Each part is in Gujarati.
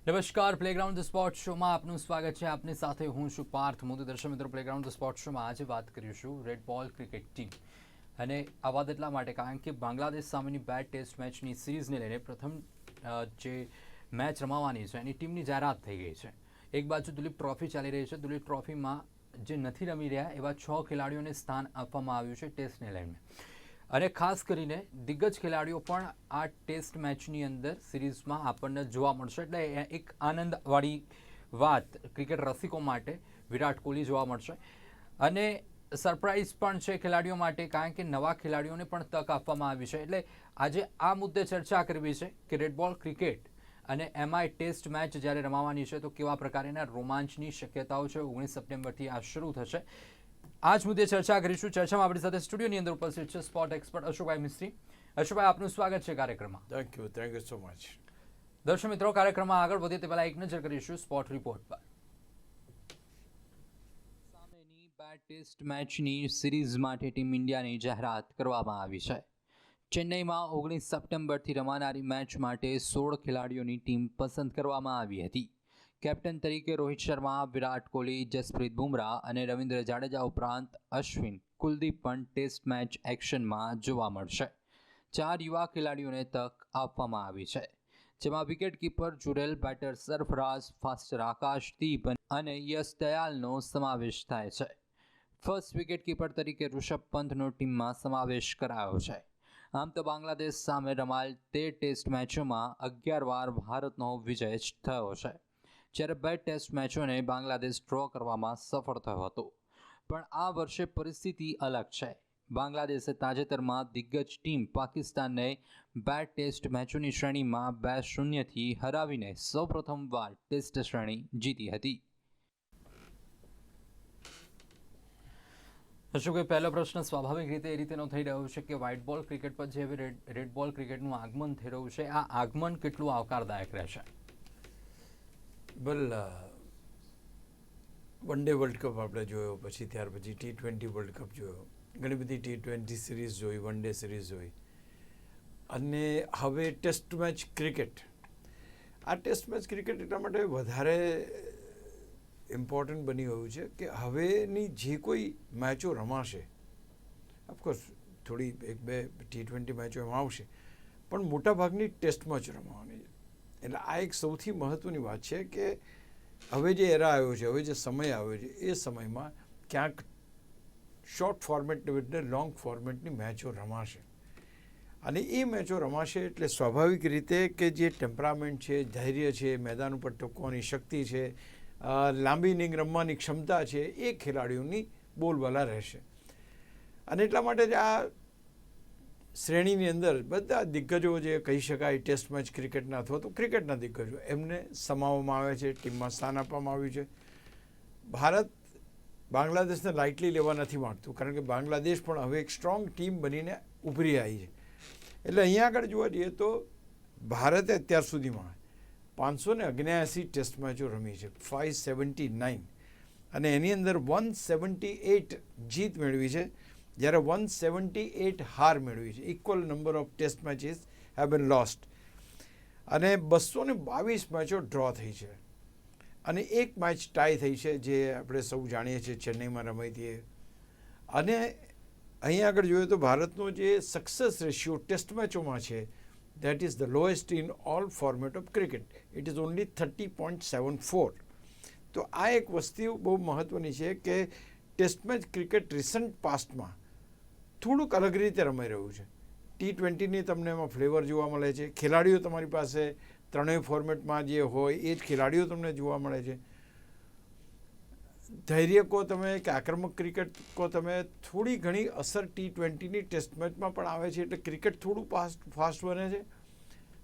નમસ્કાર, પ્લેગ્રાઉન્ડ ધ સ્પોર્ટ શોમાં આપનું સ્વાગત છે. આપની સાથે હું છું પાર્થ મોદી. દર્શક મિત્રો, પ્લેગ્રાઉન્ડ ધ સ્પોર્ટ શોમાં આજે વાત કરીશું રેડ બોલ ક્રિકેટ ટીમ. અને આ વાત એટલા માટે કારણ કે બાંગ્લાદેશ સામેની 2 ટેસ્ટ મેચની સિરીઝને લઈને પ્રથમ જે મેચ રમાવાની છે એની ટીમની જાહેરાત થઈ ગઈ છે. એક બાજુ દુલીપ ટ્રોફી ચાલી રહી છે. દુલીપ ટ્રોફીમાં જે નથી રમી રહ્યા એવા 6 ખેલાડીઓને સ્થાન આપવામાં આવ્યું છે ટેસ્ટને લઈને. અને ખાસ કરીને દિગ્ગજ ખેલાડીઓ પણ આ ટેસ્ટ મેચની અંદર સિરીઝમાં આપણને જોવા મળશે. એટલે એક આનંદવાળી વાત ક્રિકેટ રસિકો માટે વિરાટ કોહલી જોવા મળશે. અને સરપ્રાઇઝ પણ છે ખેલાડીઓ માટે કારણ કે નવા ખેલાડીઓને પણ તક આપવામાં આવી છે. એટલે આજે આ મુદ્દે ચર્ચા કરવી છે કે રેડ બોલ ક્રિકેટ અને એમઆઈ ટેસ્ટ મેચ જ્યારે રમાવાની છે તો કેવા પ્રકારના રોમાંચની શક્યતાઓ છે. 19 સપ્ટેમ્બરથી આ શરૂ થશે. આ જ મુદ્દે ચર્ચા કરીશું. ચર્ચામાં આપણી સાથે સ્ટુડિયોની અંદર ઉપસ્થિત છે સ્પોર્ટ એક્સપર્ટ અશોકભાઈ મિસ્ત્રી. અશોકભાઈ, આપનું સ્વાગત છે કાર્યક્રમમાં. Thank you so much. દર્શક મિત્રો, કાર્યક્રમમાં આગળ વધીએ તે પહેલા એક નજર કરીશું સ્પોર્ટ રિપોર્ટ પર. સામેની 2 ટેસ્ટ મેચની સિરીઝ માટે ટીમ ઇન્ડિયાની જાહેરાત કરવામાં આવી છે. ચેન્નઈમાં 19 સપ્ટેમ્બરથી રમાનારી મેચ માટે 16 ખેલાડીઓની ટીમ પસંદ કરવામાં આવી હતી. કેપ્ટન તરીકે રોહિત શર્મા, વિરાટ કોહલી, જસપ્રીત બુમરાહ અને રવિન્દ્ર જાડેજા ઉપરાંત અશ્વિન, કુલદીપ પણ ટેસ્ટ મેચ એક્શનમાં જોવા મળશે. 4 યુવા ખેલાડીઓને તક આપવામાં આવી છે, જેમાં wicketkeeper Jurel, batter Sarfaraz, faster Akashdeep અને યશ દયાલનો સમાવેશ થાય છે. ફર્સ્ટ વિકેટકીપર તરીકે ઋષભ પંતનો ટીમમાં સમાવેશ કરાયો છે. આમ તો બાંગ્લાદેશ સામે રમાયેલ 13 ટેસ્ટ મેચોમાં 11 વાર ભારતનો વિજય થયો છે, જ્યારે 2 ટેસ્ટ મેચોને બાંગ્લાદેશ ડ્રો કરવામાં સફળ થયો હતો. પણ આ વર્ષે પરિસ્થિતિ અલગ છે. બાંગ્લાદેશે તાજેતરમાં દિગ્ગજ ટીમ પાકિસ્તાનને 2 ટેસ્ટ મેચોની શ્રેણીમાં 2-0થી હરાવીને સૌપ્રથમવાર ટેસ્ટ શ્રેણી જીતી હતી. અશોકભાઈ, પહેલો પ્રશ્ન સ્વાભાવિક રીતે એ રીતેનો થઈ રહ્યો છે કે વ્હાઇટ બોલ ક્રિકેટ પર જે રેડ બોલ ક્રિકેટનું આગમન થઈ રહ્યું છે, આ આગમન કેટલું આવકારદાયક રહેશે? વેલ, વન ડે વર્લ્ડ કપ આપણે જોયો, પછી ત્યાર પછી T20 વર્લ્ડ કપ જોયો, ઘણી બધી T20 સિરીઝ જોઈ, વન ડે સિરીઝ જોઈ, અને હવે ટેસ્ટ મેચ ક્રિકેટ. આ ટેસ્ટ મેચ ક્રિકેટ એટલા માટે વધારે ઇમ્પોર્ટન્ટ બની ગયું છે કે હવેની જે કોઈ મેચો રમાશે, ઓફકોર્સ થોડી 1-2 T20 મેચો એમાં આવશે, પણ મોટાભાગની ટેસ્ટ મેચ રમવાની છે. એટલે આ એક સૌથી મહત્ત્વની વાત છે કે હવે જે એરા આવ્યો છે, હવે જે સમય આવ્યો છે, એ સમયમાં ક્યાંક શોર્ટ ફોર્મેટની બદલે લોંગ ફોર્મેટની મેચો રમાશે. અને એ મેચો રમાશે એટલે સ્વાભાવિક રીતે કે જે ટેમ્પરામેન્ટ છે, ધૈર્ય છે, મેદાન ઉપર ટોકવાની શક્તિ છે, લાંબી ઇનિંગ રમવાની ક્ષમતા છે, એ ખેલાડીઓની બોલબાલા રહેશે. અને એટલા માટે જ આ શ્રેણીની અંદર બધા દિગ્ગજો જે કહી શકાય ટેસ્ટ મેચ ક્રિકેટના અથવા તો ક્રિકેટના દિગ્ગજો એમને સમાવવામાં આવે છે, ટીમમાં સ્થાન આપવામાં આવ્યું છે. ભારત બાંગ્લાદેશને લાઇટલી લેવા નથી માંગતું, કારણ કે બાંગ્લાદેશ પણ હવે એક સ્ટ્રોંગ ટીમ બનીને ઉભરી આવી છે. એટલે અહીંયા આગળ જોવા જઈએ તો ભારતે અત્યાર સુધીમાં 579 ટેસ્ટ મેચો રમી છે, 579, અને એની અંદર 178 જીત મેળવી છે, જ્યારે 178 હાર મેળવી છે. Equal number of test matches have been lost. અને 222 મેચો ડ્રો થઈ છે, અને એક મેચ ટાઈ થઈ છે, જે આપણે સૌ જાણીએ છીએ ચેન્નઈમાં રમાઈ હતી. અને અહીં આગળ જોઈએ તો ભારતનો જે સક્સેસ રેશિયો ટેસ્ટ મેચોમાં છે, that is the lowest in all format of cricket. It is only 30.74. તો આ એક વસ્તુ બહુ મહત્ત્વની છે કે ટેસ્ટ મેચ ક્રિકેટ રિસન્ટ પાસ્ટમાં થોડુંક અલગ રીતે રમાઈ રહ્યું છે. T20ની તમને એમાં ફ્લેવર જોવા મળે છે. ખેલાડીઓ તમારી પાસે ત્રણેય ફોર્મેટમાં જે હોય એ જ ખેલાડીઓ તમને જોવા મળે છે. ધૈર્ય કહો તમે કે આક્રમક ક્રિકેટ કહો તમે, થોડી ઘણી અસર T20ની ટેસ્ટ મેચમાં પણ આવે છે. એટલે ક્રિકેટ થોડું ફાસ્ટ બને છે.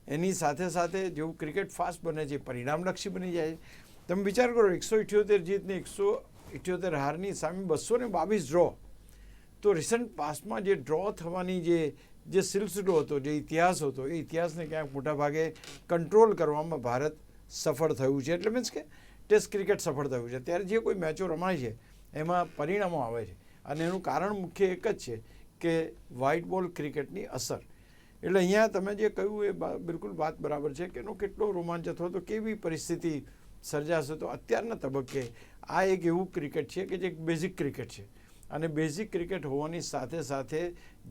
એની સાથે સાથે જેવું ક્રિકેટ ફાસ્ટ બને છે, પરિણામલક્ષી બની જાય છે. તમે વિચાર કરો, 178 જીતની 178 હારની સામે 222 ડ્રો. તો રિસન્ટ પાસ્ટમાં જે ડ્રો થવાની જે સિલસિલો હતો, જે ઇતિહાસ હતો, એ ઇતિહાસને ક્યાંક મોટાભાગે કંટ્રોલ કરવામાં ભારત સફળ થયું છે. એટલે મીન્સ કે ટેસ્ટ ક્રિકેટ સફળ થયું છે. ત્યારે જે કોઈ મેચો રમાય છે એમાં પરિણામો આવે છે, અને એનું કારણ મુખ્ય એક જ છે કે વ્હાઇટ બોલ ક્રિકેટની અસર. એટલે અહીંયા તમે જે કહ્યું એ બિલકુલ વાત બરાબર છે કે એનો કેટલો રોમાંચ અથવા તો કેવી પરિસ્થિતિ સર્જાશે. તો અત્યારના તબક્કે આ એક એવું ક્રિકેટ છે કે જે એક બેઝિક ક્રિકેટ છે અને બેઝિક ક્રિકેટ હોવાની સાથે સાથે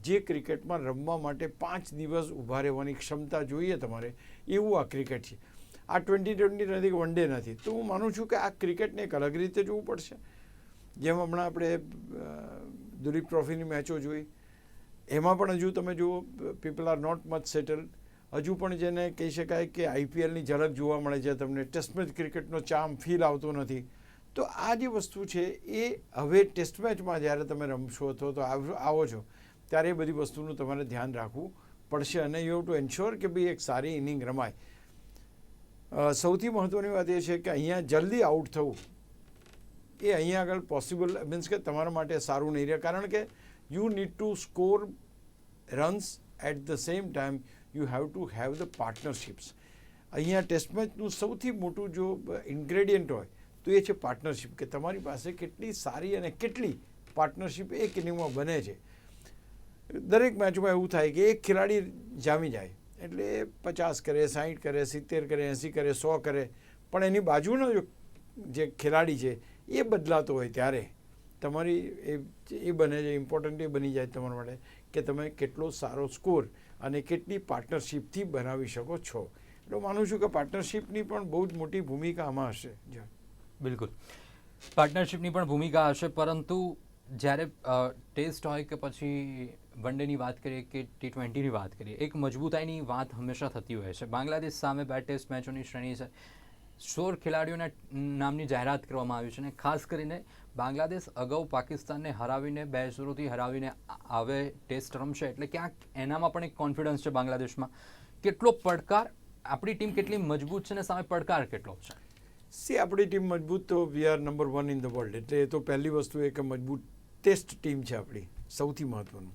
જે ક્રિકેટમાં રમવા માટે 5 દિવસ ઊભા રહેવાની ક્ષમતા જોઈએ તમારે, એવું આ ક્રિકેટ છે. આ 2020 નથી, વન ડે નથી. તો હું માનું છું કે આ ક્રિકેટને એક અલગ રીતે જોવું પડશે. જેમ હમણાં આપણે દુલીપ ટ્રોફીની મેચો જોઈ, એમાં પણ હજુ તમે જુઓ people are not much settle. હજુ પણ જેને કહી શકાય કે આઈપીએલની ઝલક જોવા મળે છે તમને, ટેસ્ટ મેચ ક્રિકેટનો ચાર્મ ફીલ આવતો નથી. તો આ જે વસ્તુ છે એ હવે ટેસ્ટ મેચમાં જ્યારે તમે રમશો તો આવો છો ત્યારે એ બધી વસ્તુનું તમારે ધ્યાન રાખવું પડશે અને યુ હેવ ટુ એન્શ્યોર કે ભાઈ એક સારી ઇનિંગ રમાય. સૌથી મહત્ત્વની વાત એ છે કે અહીંયા જલ્દી આઉટ થવું એ અહીંયા આગળ પોસિબલ મીન્સ કે તમારા માટે સારું નહીં રહે, કારણ કે you need to score runs at the same time you have to have the partnerships. અહીંયા ટેસ્ટ મેચનું સૌથી મોટું જો ઇન્ગ્રેડિયન્ટ હોય તો એ છે પાર્ટનરશિપ, કે તમારી પાસે કેટલી સારી અને કેટલી પાર્ટનરશિપ એક ઇનિંગમાં બને છે. દરેક મેચમાં એવું થાય કે એક ખેલાડી જામી જાય એટલે 50 કરે, 60 કરે, 70 કરે, 80 કરે, 100 કરે, પણ એની બાજુનો જે ખેલાડી છે એ બદલાતો હોય ત્યારે તમારી એ બને છે ઇમ્પોર્ટન્ટ, એ બની જાય તમારા માટે કે તમે કેટલો સારો સ્કોર અને કેટલી પાર્ટનરશિપથી બનાવી શકો છો. એટલે માનું છું કે પાર્ટનરશિપની પણ બહુ જ મોટી ભૂમિકા આમાં હશે. બિલકુલ, પાર્ટનરશિપની પણ ભૂમિકા હશે, પરંતુ જ્યારે ટેસ્ટ હોય કે પછી વન ડેની વાત કરીએ કે T20ની વાત કરીએ, એક મજબૂતાઈની વાત હંમેશા થતી હોય છે. બાંગ્લાદેશ સામે 2 ટેસ્ટ મેચોની શ્રેણી છે. 16 ખેલાડીઓના નામની જાહેરાત કરવામાં આવી છે અને ખાસ કરીને બાંગ્લાદેશ અગાઉ પાકિસ્તાનને હરાવીને 2-0થી હરાવીને હવે ટેસ્ટ રમશે, એટલે ક્યાંક એનામાં પણ એક કોન્ફિડન્સ છે બાંગ્લાદેશમાં. કેટલો પડકાર, આપણી ટીમ કેટલી મજબૂત છે અને સામે પડકાર કેટલો છે? આપણી ટીમ મજબૂત તો we are number 1 in the world, એટલે એ તો પહેલી વસ્તુ એ કે મજબૂત ટેસ્ટ ટીમ છે આપણી, સૌથી મહત્ત્વનું.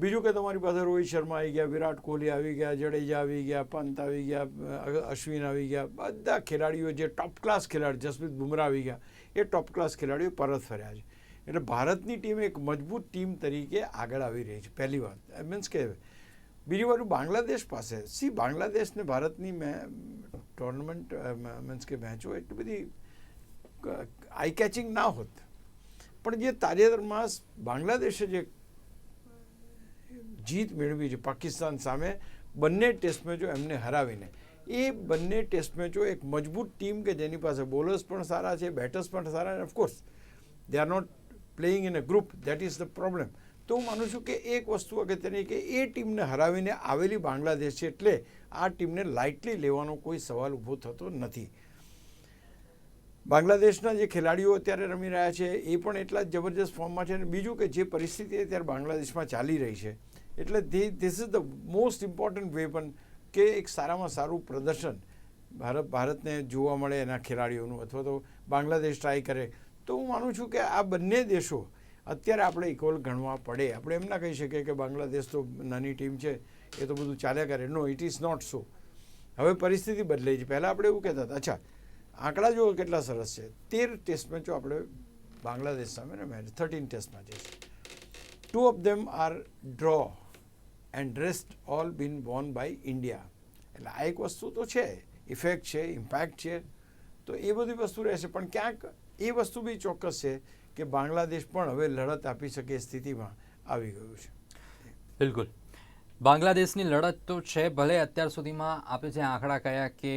બીજું કે તમારી પાસે રોહિત શર્મા આવી ગયા, વિરાટ કોહલી આવી ગયા, જડેજા આવી ગયા, પંત આવી ગયા, અશ્વિન આવી ગયા, બધા ખેલાડીઓ જે ટોપ ક્લાસ ખેલાડી, જસપ્રીત બુમરાહ આવી ગયા, એ ટોપ ક્લાસ ખેલાડીઓ પરત ફર્યા છે. એટલે ભારતની ટીમ એક મજબૂત ટીમ તરીકે આગળ આવી રહી છે, પહેલી વાત. મીન્સ કે બીજી વાર બાંગ્લાદેશ પાસે બાંગ્લાદેશને ભારતની ટુર્નામેન્ટ મીન્સ કે મેચો એટલી બધી આઈ કેચિંગ ના હોત, પણ જે તાજેતરમાં બાંગ્લાદેશે જે જીત મેળવી છે પાકિસ્તાન સામે, બંને ટેસ્ટ મેચો એમને હરાવીને, એ બંને ટેસ્ટ મેચો એક મજબૂત ટીમ કે જેની પાસે બોલર્સ પણ સારા છે, બેટર્સ પણ સારા, અને of course they are not playing in a group, that is the problem. તો હું માનું છું કે એક વસ્તુ અગત્યની કે એ ટીમને હરાવીને આવેલી બાંગ્લાદેશ છે, એટલે આ ટીમને લાઇટલી લેવાનો કોઈ સવાલ ઊભો થતો નથી. બાંગ્લાદેશના જે ખેલાડીઓ અત્યારે રમી રહ્યા છે એ પણ એટલા જ જબરજસ્ત ફોર્મમાં છે. અને બીજું કે જે પરિસ્થિતિ અત્યારે બાંગ્લાદેશમાં ચાલી રહી છે, એટલે this is the most important weapon કે એક સારામાં સારું પ્રદર્શન ભારતને જોવા મળે એના ખેલાડીઓનું, અથવા તો બાંગ્લાદેશ ટ્રાય કરે. તો હું માનું છું કે આ બંને દેશો અત્યારે આપણે ઇક્વલ ગણવા પડે. આપણે એમ ના કહી શકીએ કે બાંગ્લાદેશ તો નાની ટીમ છે, એ તો બધું ચાલ્યા કરે. નો, ઇટ ઇઝ નોટ સો. હવે પરિસ્થિતિ બદલાઈ છે. પહેલાં આપણે એવું કહેતા હતા. અચ્છા, આંકડા જુઓ કેટલા સરસ છે. 13 ટેસ્ટ મેચો આપણે બાંગ્લાદેશ સામે રમ્યા છે, 13 test matches. 2 of them are draw and rest all been won by India. એટલે આ એક વસ્તુ તો છે, ઇફેક્ટ છે, ઇમ્પેક્ટ છે, તો એ બધી વસ્તુ રહેશે. પણ ક્યાંક એ વસ્તુ બી ચોક્કસ છે કે બાંગ્લાદેશ પણ હવે લડત આપી શકે સ્થિતિમાં આવી ગયું છે. બિલકુલ, બાંગ્લાદેશની લડત તો છે. ભલે અત્યાર સુધીમાં આપણે જે આંકડા કહ્યા કે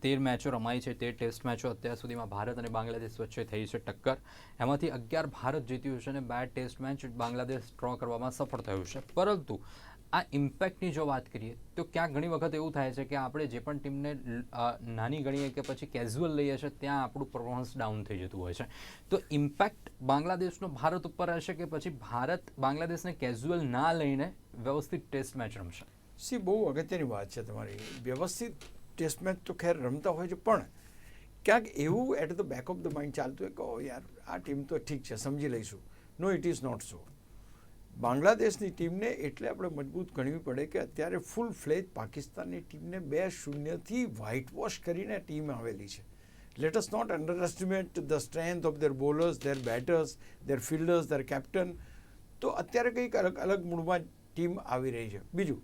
13 મેચો રમાઈ છે, 13 ટેસ્ટ મેચો અત્યાર સુધીમાં ભારત અને બાંગ્લાદેશ વચ્ચે થઈ છે ટક્કર. એમાંથી 11 ભારત જીત્યું છે અને 2 ટેસ્ટ મેચ બાંગ્લાદેશ ડ્રો કરવામાં સફળ થયું છે. પરંતુ આ ઇમ્પેક્ટની જો વાત કરીએ તો ક્યાંક ઘણી વખત એવું થાય છે કે આપણે જે પણ ટીમને નાની ગણીએ કે પછી કેઝ્યુઅલ લઈએ છીએ, ત્યાં આપણું પરફોર્મન્સ ડાઉન થઈ જતું હોય છે. તો ઇમ્પેક્ટ બાંગ્લાદેશનો ભારત ઉપર રહેશે કે પછી ભારત બાંગ્લાદેશને કેઝ્યુઅલ ના લઈને વ્યવસ્થિત ટેસ્ટ મેચ રમશે? બહુ અગત્યની વાત છે તમારી. વ્યવસ્થિત ટેસ્ટ મેચ તો ખેર રમતા હોય છે, પણ ક્યાંક એવું at the back of the mind ચાલતું હોય કે યાર આ ટીમ તો ઠીક છે, સમજી લઈશું. નો, ઇટ ઇઝ નોટ સો. બાંગ્લાદેશની ટીમને એટલે આપણે મજબૂત ગણવી પડે કે અત્યારે ફૂલ ફ્લેજ પાકિસ્તાનની ટીમને 2-0થી વ્હાઇટ વોશ કરીને ટીમ આવેલી છે. Let us not underestimate the strength of their bowlers, their batters, their fielders, their captain. તો અત્યારે કંઈક અલગ મૂડમાં ટીમ આવી રહી છે. બીજું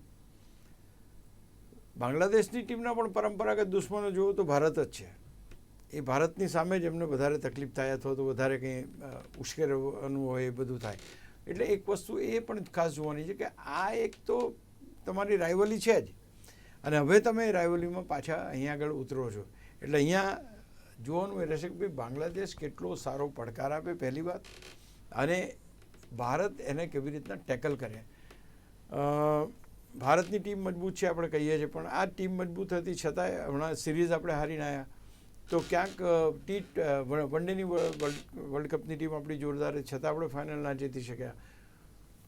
બાંગ્લાદેશની ટીમના પણ પરંપરાગત દુશ્મનો જુઓ તો ભારત જ છે. એ ભારતની સામે જ એમને વધારે તકલીફ થાય અથવા તો વધારે કંઈ ઉશ્કેરવાનું હોય એ બધું થાય. એટલે એક વસ્તુ એ પણ ખાસ જોવાની છે કે આ એક તો તમારી રાઇવલી છે જ, અને હવે તમે રાઇવલીમાં પાછા અહીંયા આગળ ઉતરો છો. એટલે અહીંયા જોવાનું એ રહેશે કે ભાઈ બાંગ્લાદેશ કેટલો સારો પડકાર આપે પહેલી વાત, અને ભારત એને કેવી રીતના ટેકલ કરે. ભારતની ટીમ મજબૂત છે આપણે કહીએ છીએ, પણ આ ટીમ મજબૂત હતી છતાંય હમણાં સિરીઝ આપણે હારીને આવ્યા. તો ક્યાંક વન ડેની વર્લ્ડ કપની ટીમ આપણી જોરદાર છતાં આપણે ફાઇનલ ના જીતી શક્યા.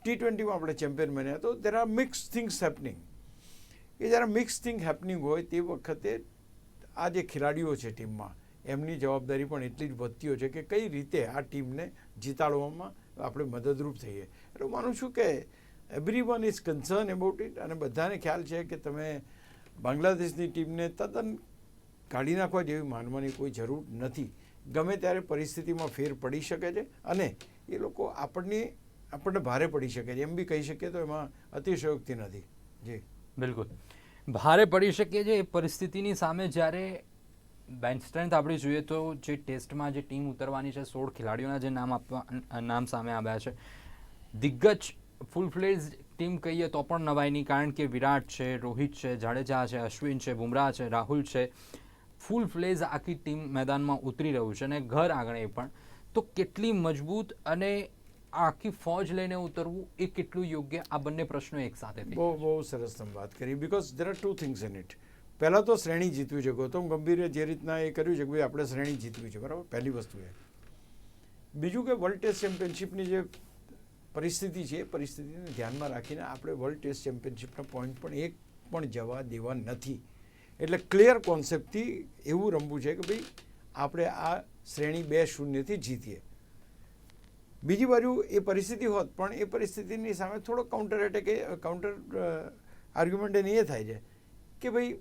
T20માં આપણે ચેમ્પિયન બન્યા. તો there are mix things happening. એ જ્યારે મિક્સ થિંગ હેપનિંગ હોય તે વખતે આ જે ખેલાડીઓ છે ટીમમાં એમની જવાબદારી પણ એટલી જ વધતી હોય છે કે કઈ રીતે આ ટીમને જીતાડવામાં આપણે મદદરૂપ થઈએ. એટલે હું માનું છું કે everyone is concern about it, અને બધાને ખ્યાલ છે કે તમે બાંગ્લાદેશની ટીમને તદ્દન કાઢી નાખવા જેવી માનવાની કોઈ જરૂર નથી. ગમે ત્યારે પરિસ્થિતિમાં ફેર પડી શકે છે, અને એ લોકો આપણને ભારે પડી શકે છે એમ બી કહી શકીએ તો એમાં અતિશયોક્તિ નથી. જી બિલકુલ, ભારે પડી શકે છે એ પરિસ્થિતિની સામે. જ્યારે બેન્ચ સ્ટ્રેન્થ આપણે જોઈએ તો જે ટેસ્ટમાં જે ટીમ ઉતરવાની છે 16 ખેલાડીઓના જે નામ સામે આવ્યા છે, દિગ્ગજ ફૂલ ફ્લેજ ટીમ કહીએ તો પણ નવાઈ નહીં, કારણ કે વિરાટ છે, રોહિત છે, જાડેજા છે, અશ્વિન છે, બુમરાહ છે, રાહુલ છે, ફૂલ ફ્લેજ આખી ટીમ મેદાનમાં ઉતરી રહ્યું છે, અને ઘર આંગણે પણ. તો કેટલી મજબૂત અને આખી ફોજ લઈને ઉતરવું એ કેટલું યોગ્ય, આ બંને પ્રશ્નો એક સાથે. બહુ સરસ તમે વાત કરી, because there are two things in it. પહેલાં તો શ્રેણી જીતવી છે. ગૌતમ ગંભીરે જે રીતના એ કર્યું છે કે ભાઈ આપણે શ્રેણી જીતવી છે, બરાબર, પહેલી વસ્તુ એ. બીજું કે વર્લ્ડ ટેસ્ટ ચેમ્પિયનશિપની જે પરિસ્થિતિ છે એ પરિસ્થિતિને ધ્યાનમાં રાખીને આપણે વર્લ્ડ ટેસ્ટ ચેમ્પિયનશિપના પોઈન્ટ પણ એક પણ જવા દેવા નથી. એટલે ક્લિયર કોન્સેપ્ટથી એવું રમવું છે કે ભાઈ આપણે આ શ્રેણી 2-0થી જીતીએ. બીજી બાજુ એ પરિસ્થિતિ હોત, પણ એ પરિસ્થિતિની સામે થોડો કાઉન્ટર આર્ગ્યુમેન્ટ એને એ થાય છે કે ભાઈ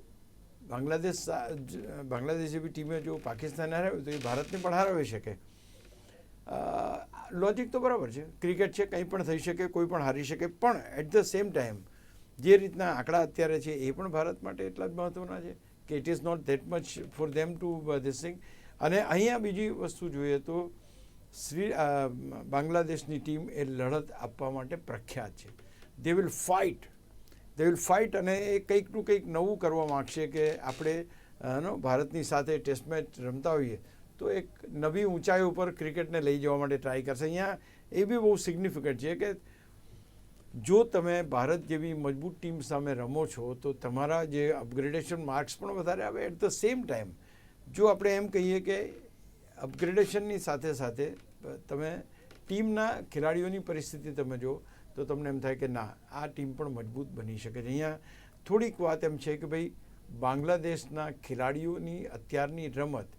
બાંગ્લાદેશ જેવી ટીમે જો પાકિસ્તાન હરાવ્યું તો એ ભારતને પણ હરાવી શકે. લોજિક તો બરાબર છે, ક્રિકેટ છે, કંઈ પણ થઈ શકે, કોઈ પણ હારી શકે, પણ એટ ધ સેમ ટાઈમ જે રીતના આંકડા અત્યારે છે એ પણ ભારત માટે એટલા જ મહત્ત્વના છે કે it is not that much for them to this thing. અને અહીંયા બીજી વસ્તુ જોઈએ તો બાંગ્લાદેશની ટીમ એ લડત આપવા માટે પ્રખ્યાત છે. દે વિલ ફાઇટ, અને એ કંઈકનું કંઈક નવું કરવા માગશે કે આપણે ભારતની સાથે ટેસ્ટ મેચ રમતા હોઈએ તો એક નવી ઊંચાઈ ઉપર ક્રિકેટને લઈ જવા માટે ટ્રાય કરશે. અહીંયા એ બી બહુ સિગ્નિફિકન્ટ છે કે જો તમે ભારત જેવી મજબૂત ટીમ સામે રમો છો તો તમારા જે અપગ્રેડેશન માર્ક્સ પણ વધારે આવે. એટ ધ સેમ ટાઈમ જો આપણે એમ કહીએ કે અપગ્રેડેશનની સાથે સાથે તમે ટીમના ખેલાડીઓની પરિસ્થિતિ તમે જો તો તમને એમ થાય કે ના, આ ટીમ પણ મજબૂત બની શકે છે. અહીંયા થોડીક વાત એમ છે કે ભાઈ બાંગ્લાદેશના ખેલાડીઓની અત્યારની રમત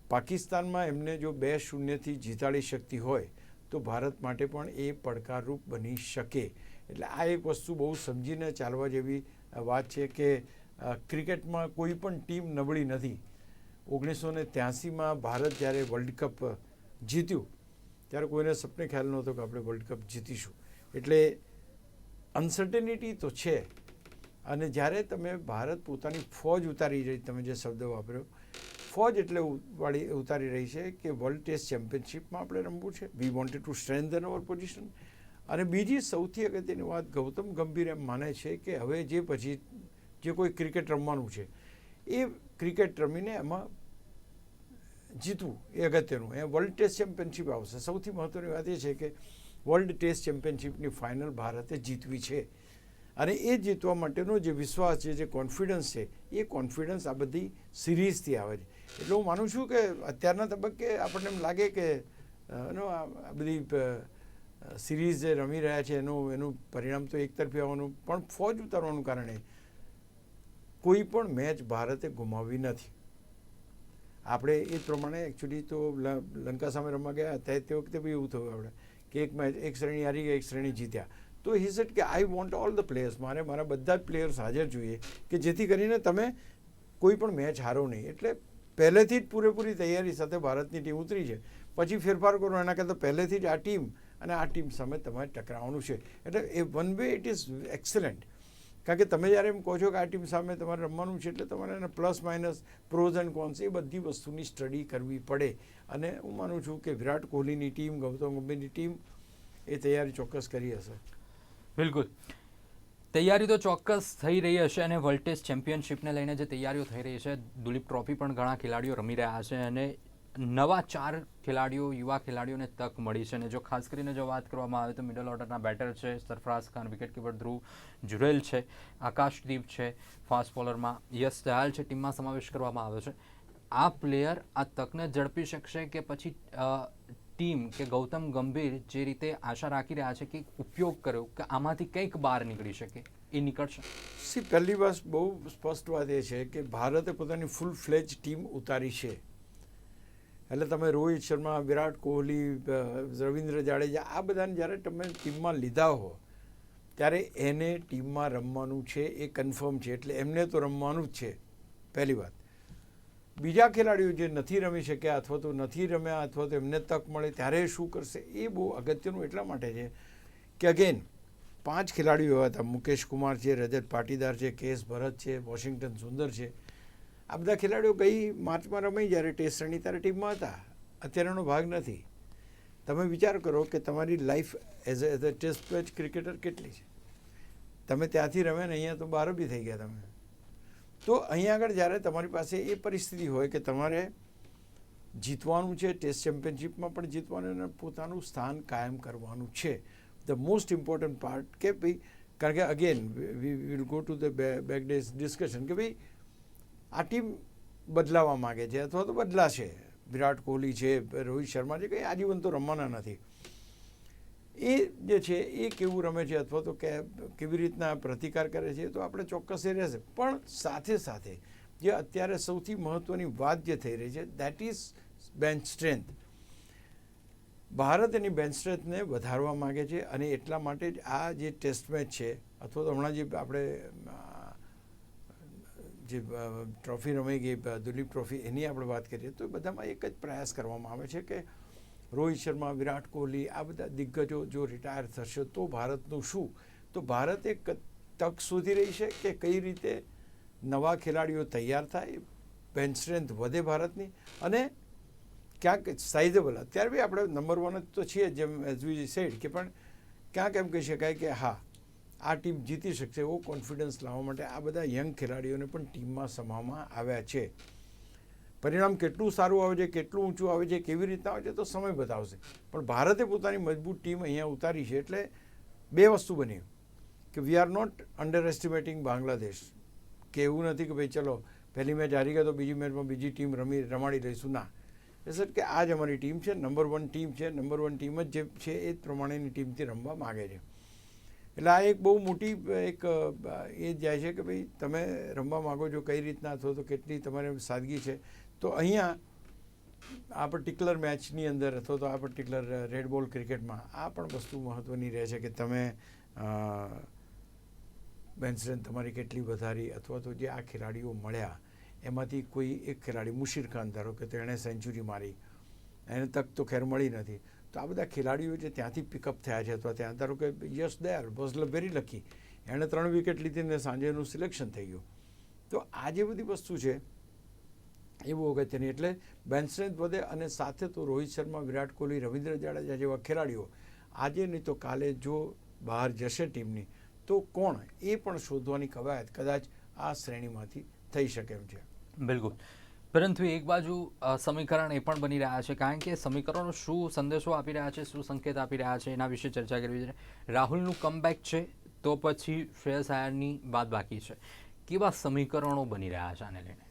પાકિસ્તાનમાં એમને જો 2-0થી જીતાડી શકતી હોય તો ભારત માટે પણ એ પડકારરૂપ બની શકે. એટલે આ એક વસ્તુ બહુ સમજીને ચાલવા જેવી વાત છે કે ક્રિકેટમાં કોઈ પણ ટીમ નબળી નથી. 1983માં ભારત જ્યારે વર્લ્ડ કપ જીત્યું ત્યારે કોઈને સપને ખ્યાલ નહોતો કે આપણે વર્લ્ડ કપ જીતીશું. એટલે અનસર્ટેનિટી તો છે. અને જ્યારે તમે ભારત પોતાની ફોજ ઉતારી રહી, તમે જે શબ્દ વાપર્યો, ફોજ એટલે ઉતારી રહી છે કે વર્લ્ડ ટેસ્ટ ચેમ્પિયનશિપમાં આપણે રમવું છે. We wanted to strengthen our position. અને બીજી સૌથી અગત્યની વાત, ગૌતમ ગંભીર એમ માને છે કે હવે જે પછી જે કોઈ ક્રિકેટ રમવાનું છે એ ક્રિકેટ રમીને એમાં જીતવું એ અગત્યનું. એ વર્લ્ડ ટેસ્ટ ચેમ્પિયનશિપ આવશે. સૌથી મહત્ત્વની વાત એ છે કે વર્લ્ડ ટેસ્ટ ચેમ્પિયનશિપની ફાઇનલ ભારતે જીતવી છે, અને એ જીતવા માટેનો જે વિશ્વાસ છે, જે કોન્ફિડન્સ છે, એ કોન્ફિડન્સ આ બધી સિરીઝથી આવે છે. એટલે હું માનું છું કે અત્યારના તબક્કે આપણને એમ લાગે કે આ બધી સિરીઝ જે રમી રહ્યા છે એનું પરિણામ તો એકતરફી આવવાનું, પણ ફોજ ઉતારવાનું કારણે કોઈ પણ મેચ ભારતે ગુમાવી નથી. આપણે એ પ્રમાણે એકચ્યુઅલી તો લંકા સામે રમવા ગયા તે વખતે બી એવું થયું આપણે કે એક શ્રેણી હારી ગયા, એક શ્રેણી જીત્યા. તો હી સેડ કે I want all the players, મારા બધા જ પ્લેયર્સ હાજર જોઈએ કે જેથી કરીને તમે કોઈ પણ મેચ હારો નહીં. એટલે પહેલેથી જ પૂરેપૂરી તૈયારી સાથે ભારતની ટીમ ઉતરી છે. પછી ફેરફાર કરો એના કરતાં પહેલેથી જ આ ટીમ અને આ ટીમ સામે તમારે ટકરાવવાનું છે. એટલે એ one way it is excellent કારણ કે તમે જ્યારે એમ કહો છો કે આ ટીમ સામે તમારે રમવાનું છે એટલે તમારે એના plus minus pros and cons એ બધી વસ્તુની સ્ટડી કરવી પડે. અને હું માનું છું કે વિરાટ કોહલીની ટીમ, ગૌતમ ગંભીરની ટીમ એ તૈયારી ચોક્કસ કરી હશે. બિલકુલ, તૈયારી તો ચોક્કસ થઈ રહી હશે અને વર્લ્ડ ટેસ્ટ ચેમ્પિયનશિપને લઈને જે તૈયારીઓ થઈ રહી છે, દુલીપ ટ્રોફી પણ ઘણા ખેલાડીઓ રમી રહ્યા છે અને નવા 4 ખેલાડીઓ, યુવા ખેલાડીઓને તક મળી છે. અને જો ખાસ કરીને જો વાત કરવામાં આવે તો મિડલ ઓર્ડરના બેટર છે સરફરાઝ ખાન, વિકેટ કીપર ધ્રુવ જુરેલ છે, આકાશદીપ છે, ફાસ્ટ બોલરમાં યશ દયાલ છે, ટીમમાં સમાવેશ કરવામાં આવ્યો છે. આ પ્લેયર આ તકને ઝડપી શકશે કે પછી ટીમ કે ગૌતમ ગંભીર જે રીતે આશા રાખી રહ્યા છે કે ઉપયોગ કર્યો કે આમાંથી કંઈક બહાર નીકળી શકે, એ નીકળશે? પહેલી વાત બહુ સ્પષ્ટ વાત એ છે કે ભારતે પોતાની ફૂલ ફ્લેજ ટીમ ઉતારી છે. એટલે તમે રોહિત શર્મા, વિરાટ કોહલી, રવિન્દ્ર જાડેજા આ બધાને જ્યારે તમે ટીમમાં લીધા હો ત્યારે એને ટીમમાં રમવાનું છે એ કન્ફર્મ છે. એટલે એમને તો રમવાનું જ છે, પહેલી વાત. બીજા ખેલાડીઓ જે નથી રમી શક્યા અથવા તો નથી રમ્યા અથવા તો એમને તક મળે ત્યારે શું કરશે એ બહુ અગત્યનું એટલા માટે છે કે અગેન 5 ખેલાડીઓ એવા હતા. મુકેશ કુમાર છે, રજત પાટીદાર છે, કેએસ ભરત છે, વોશિંગ્ટન સુંદર છે. આ બધા ખેલાડીઓ ગઈ માર્ચમાં રમાઈ જ્યારે ટેસ્ટ શ્રેણી ત્યારે ટીમમાં હતા, અત્યારનો ભાગ નથી. તમે વિચાર કરો કે તમારી life as a test match cricketer કેટલી છે. તમે ત્યાંથી રમ્યા ને અહીંયા તો બહાર બી થઈ ગયા તમે. તો અહીંયા આગળ જ્યારે તમારી પાસે એ પરિસ્થિતિ હોય કે તમારે જીતવાનું છે, ટેસ્ટ ચેમ્પિયનશિપમાં પણ જીતવાનું અને પોતાનું સ્થાન કાયમ કરવાનું છે, ધ મોસ્ટ ઇમ્પોર્ટન્ટ પાર્ટ કે ભાઈ, કારણ કે again we will go to the back days discussion કે ભાઈ આ ટીમ બદલાવા માગે છે અથવા તો બદલાશે. વિરાટ કોહલી છે, રોહિત શર્મા છે, કંઈ આજીવન તો રમવાના નથી. એ જે છે એ કેવું રમે છે અથવા તો કેવી રીતના પ્રતિકાર કરે છે તો આપણે ચોક્કસ એ રહેશે. પણ સાથે સાથે જે અત્યારે સૌથી મહત્ત્વની વાત જે થઈ રહી છે that is bench strength. Bharat એની બેન્ચ સ્ટ્રેન્થને વધારવા માગે છે અને એટલા માટે જ આ જે ટેસ્ટ મેચ છે અથવા તો હમણાં જે આપણે જે ટ્રોફી રમાઈ ગઈ દુલીપ ટ્રોફી એની આપણે વાત કરીએ તો બધામાં એક જ પ્રયાસ કરવામાં આવે છે કે રોહિત શર્મા, વિરાટ કોહલી આ બધા દિગ્ગજો જો રિટાયર થશે તો ભારતનું શું? તો ભારત એક તક શોધી રહી છે કે કઈ રીતે નવા ખેલાડીઓ તૈયાર થાય, બેન્ચ સ્ટ્રેન્થ વધે ભારતની અને ક્યાંક સાઇઝેબલ. અત્યારે બી આપણે નંબર 1 તો છીએ જેમ એઝ વી સેડ કે પણ ક્યાંક એમ કહી શકાય કે હા આ ટીમ જીતી શકશે એવો કોન્ફિડન્સ લાવવા માટે આ બધા યંગ ખેલાડીઓને પણ ટીમમાં સમાવવામાં આવ્યા છે. પરિણામ કેટલું સારું આવે છે, કેટલું ઊંચું આવે છે, કેવી રીતના આવે છે તો સમય બતાવશે. પણ ભારતે પોતાની મજબૂત ટીમ અહીંયા ઉતારી છે એટલે બે વસ્તુ બની કે we are not underestimating Bangladesh. કે એવું નથી કે ભાઈ ચલો પહેલી મેચ હારી ગયા તો બીજી મેચમાં બીજી ટીમ રમાડી લઈશું. ના, એ સર કે આ જ અમારી ટીમ છે, નંબર 1 ટીમ છે, નંબર 1 ટીમ જ જે છે એ જ પ્રમાણેની ટીમથી રમવા માગે છે. એટલે આ એક બહુ મોટી એક એ જાય છે કે ભાઈ તમે રમવા માગો છો કઈ રીતના અથવા તો કેટલી તમારે સાદગી છે. તો અહીંયા આ પર્ટિક્યુલર મેચની અંદર અથવા તો આ પર્ટિક્યુલર રેડ બોલ ક્રિકેટમાં આ પણ વસ્તુ મહત્ત્વની રહે છે કે તમે બેન્ચ સ્ટ્રેન્થ તમારી કેટલી વધારી અથવા તો જે આ ખેલાડીઓ મળ્યા એમાંથી કોઈ એક ખેલાડી મુશીર ખાન ધારો કે તેણે સેન્ચુરી મારી, એને તક તો ખેર મળી નથી. તો આ બધા ખેલાડીઓ જે ત્યાંથી પિકઅપ થયા છે અથવા ત્યાં ધારો કે યશ દયાલ વોઝ વેરી લકી, એણે 3 વિકેટ લીધી ને સાંજે એનું સિલેક્શન થઈ ગયું. તો આ જે બધી વસ્તુ છે એ બહુ અગત્યની. એટલે બેન્ચ સ્ટ્રેન્થ વધે અને સાથે તો રોહિત શર્મા, વિરાટ કોહલી, રવિન્દ્ર જાડેજા જેવા ખેલાડીઓ આજે નહીં તો કાલે જો બહાર જશે ટીમની તો કોણ એ પણ શોધવાની કવાયત કદાચ આ શ્રેણીમાંથી થઈ શકે એમ છે. બિલકુલ, પરંતુ એક બાજુ સમીકરણ એ પણ બની રહ્યા છે કારણ કે સમીકરણો શું સંદેશો આપી રહ્યા છે, શું સંકેત આપી રહ્યા છે એના વિશે ચર્ચા કરવી છે. રાહુલનું કમબેક છે તો પછી શ્રેયસ આયરની વાત બાકી છે. કેવા સમીકરણો બની રહ્યા છે આને લઈને?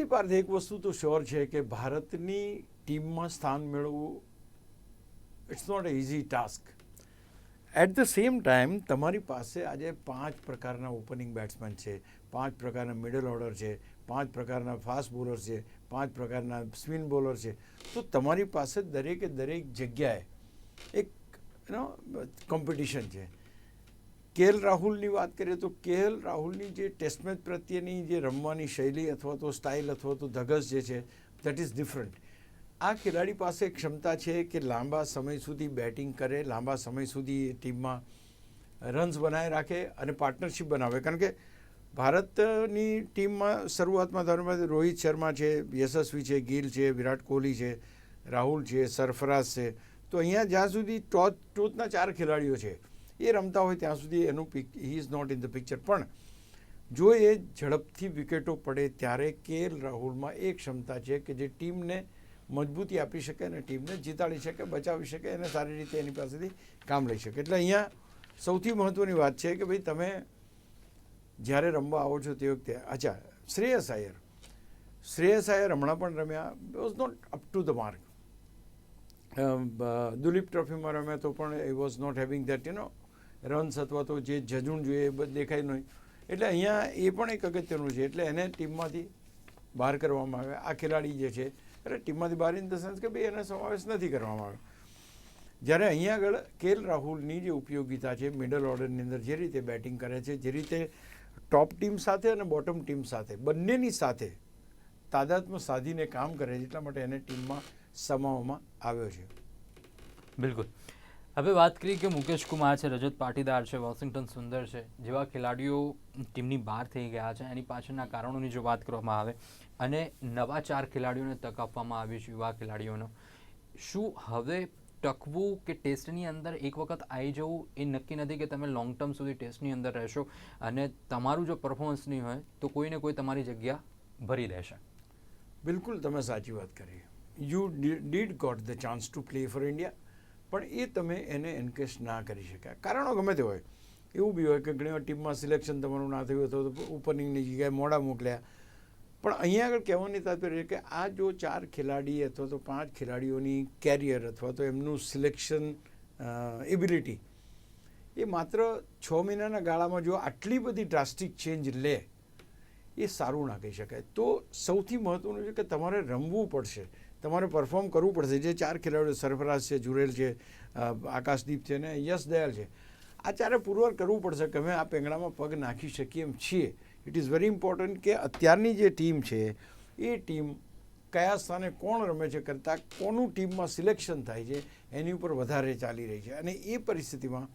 પાર્થ, એક વસ્તુ તો શ્યોર છે કે ભારતની ટીમમાં સ્થાન મેળવવું it's not a easy task. At the same time તમારી પાસે આજે 5 પ્રકારના ઓપનિંગ બેટ્સમેન છે, 5 પ્રકારના મિડલ ઓર્ડર છે, 5 પ્રકારના ફાસ્ટ બોલર છે, 5 પ્રકારના સ્પિન બોલર છે. તો તમારી પાસે દરેકે દરેક જગ્યાએ એક કોમ્પિટિશન છે. કેએલ રાહુલની વાત કરીએ તો કેએલ રાહુલની જે ટેસ્ટ મેચ પ્રત્યેની જે રમવાની શૈલી અથવા તો સ્ટાઇલ અથવા તો ધગસ જે છે દેટ ઇઝ ડિફરન્ટ. આ ખેલાડી પાસે ક્ષમતા છે કે લાંબા સમય સુધી બેટિંગ કરે, લાંબા સમય સુધી ટીમમાં રન્સ બનાવી રાખે અને પાર્ટનરશિપ બનાવે. કારણ કે ભારતની ટીમમાં શરૂઆતમાં ધારો રોહિત શર્મા છે, યશસ્વી છે, ગિલ છે, વિરાટ કોહલી છે, રાહુલ છે, સરફરાઝ છે. તો અહીંયા જ્યાં સુધી ટોચના 4 ખેલાડીઓ છે એ રમતા હોય ત્યાં સુધી એનું he is not in the picture. પણ જો એ ઝડપથી વિકેટો પડે ત્યારે KL રાહુલમાં એ ક્ષમતા છે કે જે ટીમને મજબૂતી આપી શકે અને ટીમને જીતાડી શકે, બચાવી શકે અને સારી રીતે એની પાસેથી કામ લઈ શકે. એટલે અહીંયા સૌથી મહત્ત્વની વાત છે કે ભાઈ તમે જ્યારે રમવા આવો છો તે વખતે અચ્છા શ્રેયસ આયર હમણાં પણ રમ્યા, was not up to the mark. Duleep ટ્રોફીમાં રમ્યા તો પણ એ was not having that runs અથવા તો જે ઝજુણ જોઈએ એ દેખાય નહીં. એટલે અહીંયા એ પણ એક અગત્યનું છે. એટલે એને ટીમમાંથી બહાર કરવામાં આવે. આ ખેલાડી જે છે એટલે ટીમમાંથી બહાર ઇન ધ સેન્સ કે ભાઈ એને સમાવેશ નથી કરવામાં આવ્યો. જ્યારે અહીંયા આગળ KL રાહુલની જે ઉપયોગિતા છે મિડલ ઓર્ડરની અંદર જે રીતે બેટિંગ કરે છે, જે રીતે ટોપ ટીમ સાથે અને બોટમ ટીમ સાથે બંનેની સાથે તાદાત્મ્ય સાધીને કામ કરે છે, એટલા માટે એને ટીમમાં સમાવવામાં આવ્યો છે. બિલકુલ. હવે વાત કરીએ કે મુકેશ કુમાર છે, રજત પાટીદાર છે, વોશિંગ્ટન સુંદર છે જેવા ખેલાડીઓ ટીમની બહાર થઈ ગયા છે. એની પાછળના કારણોની જો વાત કરવામાં આવે અને નવા 4 ખેલાડીઓને તક આપવામાં આવી છે, યુવા ખેલાડીઓનો, શું હવે ટકવું કે ટેસ્ટની અંદર એક વખત આવી જવું એ નક્કી નથી કે તમે લોંગ ટર્મ સુધી ટેસ્ટની અંદર રહેશો અને તમારું જો પરફોર્મન્સ નહીં હોય તો કોઈને કોઈ તમારી જગ્યા ભરી દેશે? બિલકુલ તમે સાચી વાત કરી. You did got the chance to play for India, પણ એ તમે એને એન્કેશ ના કરી શક્યા. કારણો ગમે તે હોય. એવું બી હોય કે ઘણી વાર ટીમમાં સિલેક્શન તમારું ના થયું અથવા તો ઓપનિંગની જગ્યાએ મોડા મોકલ્યા. પણ અહીંયા આગળ કહેવાની તાત્પર્ય છે કે આ જો 4 ખેલાડી અથવા તો 5 ખેલાડીઓની કેરિયર અથવા તો એમનું સિલેક્શન એબિલિટી એ માત્ર 6 મહિનાના ગાળામાં જો આટલી બધી ડ્રાસ્ટિક ચેન્જ લે એ સારું ના કહી શકાય. તો સૌથી મહત્ત્વનું છે કે તમારે રમવું પડશે, તમારે પરફોર્મ કરવું પડશે. જે 4 ખેલાડીઓ સરફરાઝ છે, જુરેલ છે, આકાશદીપ છે ને યશ દયાલ છે, આ 4એ પુરવાર કરવું પડશે કે અમે આ પેંગડામાં પગ નાખી શકીએ એમ છીએ. ઇટ ઇઝ વેરી ઇમ્પોર્ટન્ટ કે અત્યારની જે ટીમ છે એ ટીમ કયા સ્થાને કોણ રમે છે કરતાં કોનું ટીમમાં સિલેક્શન થાય છે એની ઉપર વધારે ચાલી રહી છે. અને એ પરિસ્થિતિમાં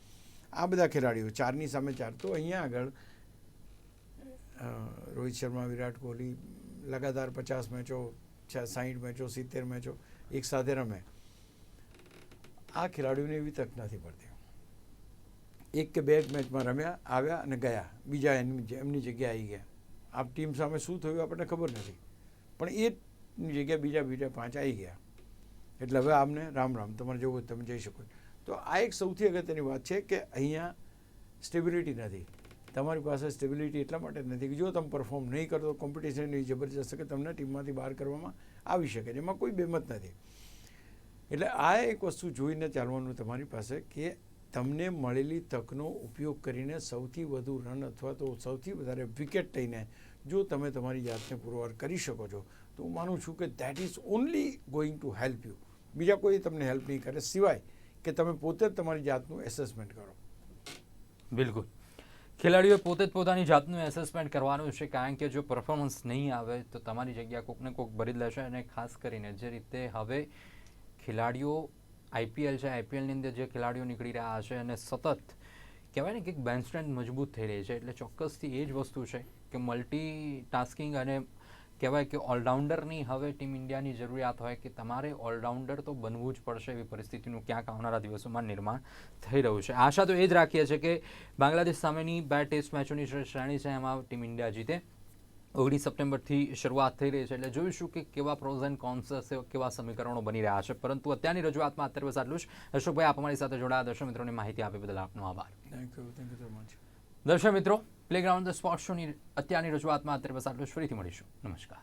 આ બધા ખેલાડીઓ 4ની સામે 4, તો અહીંયા આગળ રોહિત શર્મા, વિરાટ કોહલી લગાતાર 50 મેચો, 60 મેચો, 70 મેચો એક સાથે રમે. આ ખેલાડીઓને એવી તક નથી પડતી. 1 કે 2 મેચમાં રમ્યા, આવ્યા અને ગયા, બીજા એમની જગ્યાએ આવી ગયા. આ ટીમ સામે શું થયું આપણને ખબર નથી, પણ એની જગ્યાએ બીજા 5 આવી ગયા. એટલે હવે આમને રામ રામ, તમારે જવું તમે જઈ શકો. તો આ એક સૌથી અગત્યની વાત છે કે અહીંયા સ્ટેબિલિટી નથી. તમારી પાસે સ્ટેબિલિટી એટલા માટે નથી કે જો તમે પરફોર્મ નહીં કરો તો કોમ્પિટિશન એવી જબરજસ્ત કે તમને ટીમમાંથી બહાર કરવામાં આવી શકે. એમાં કોઈ બેમત નથી. એટલે આ એક વસ્તુ જોઈને ચાલવાનું તમારી પાસે કે તમને મળેલી તકનો ઉપયોગ કરીને સૌથી વધુ રન અથવા તો સૌથી વધારે વિકેટ લઈને જો તમે તમારી જાતને પુરવાર કરી શકો છો તો હું માનું છું કે that is only going to help you. બીજા કોઈ તમને હેલ્પ નહીં કરે સિવાય કે તમે પોતે જ તમારી જાતનું એસેસમેન્ટ કરો. બિલકુલ. ખેલાડીઓએ પોતે જ પોતાની જાતનું એસેસમેન્ટ કરવાનું છે, કારણ કે જો પરફોર્મન્સ નહીં આવે તો તમારી જગ્યા કોઈકને કોઈક ભરી લેશે. અને ખાસ કરીને જે રીતે હવે ખેલાડીઓ IPL છે, IPLની અંદર જે ખેલાડીઓ નીકળી રહ્યા છે અને સતત કહેવાય ને કે બેન્ચ સ્ટ્રેન્થ મજબૂત થઈ રહી છે, એટલે ચોક્કસથી એ જ વસ્તુ છે કે મલ્ટી ટાસ્કિંગ અને કહેવાય કે ઓલરાઉન્ડરની હવે ટીમ ઇન્ડિયાની જરૂરિયાત હોય કે તમારે ઓલરાઉન્ડર તો બનવું જ પડશે. એવી પરિસ્થિતિનું ક્યાંક આવનારા દિવસોમાં નિર્માણ થઈ રહ્યું છે. આશા તો એ જ રાખીએ છીએ કે બાંગ્લાદેશ સામેની 2 ટેસ્ટ મેચોની શ્રેણી છે એમાં ટીમ ઇન્ડિયા જીતે. 19 સપ્ટેમ્બરથી શરૂઆત થઈ રહી છે, એટલે જોઈશું કે કેવા પ્રોઝ એન્ડ કોન્સ હશે, કેવા સમીકરણો બની રહ્યા છે. પરંતુ અત્યારની રજૂઆતમાં અત્યારે બસ આટલું જ. અશોકભાઈ, આપ અમારી સાથે જોડાયા, દર્શક મિત્રોને માહિતી આપી બદલ આપનો આભાર. Thank you so much. દર્શક મિત્રો, પ્લેગ્રાઉન્ડ ધ સ્પોર્ટ્સ શોની અત્યારની રજૂઆતમાં અત્યારે બસ આટલું જ. ફરીથી મળીશું. નમસ્કાર.